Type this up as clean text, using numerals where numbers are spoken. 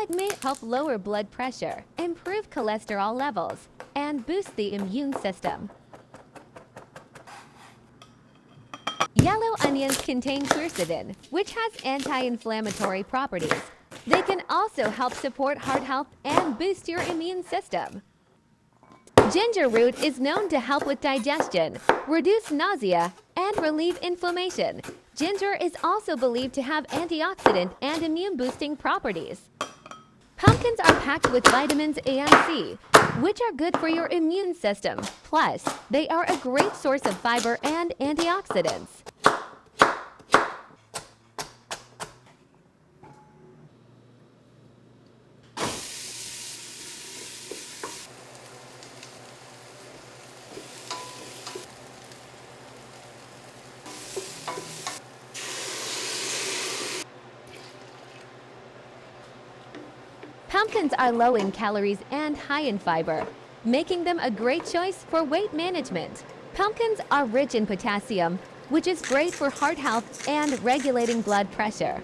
Garlic may help lower blood pressure, improve cholesterol levels, and boost the immune system. Yellow onions contain quercetin, which has anti-inflammatory properties. They can also help support heart health and boost your immune system. Ginger root is known to help with digestion, reduce nausea, and relieve inflammation. Ginger is also believed to have antioxidant and immune-boosting properties. Pumpkins are packed with vitamins A and C, which are good for your immune system. Plus, they are a great source of fiber and antioxidants. Pumpkins are low in calories and high in fiber, making them a great choice for weight management. Pumpkins are rich in potassium, which is great for heart health and regulating blood pressure.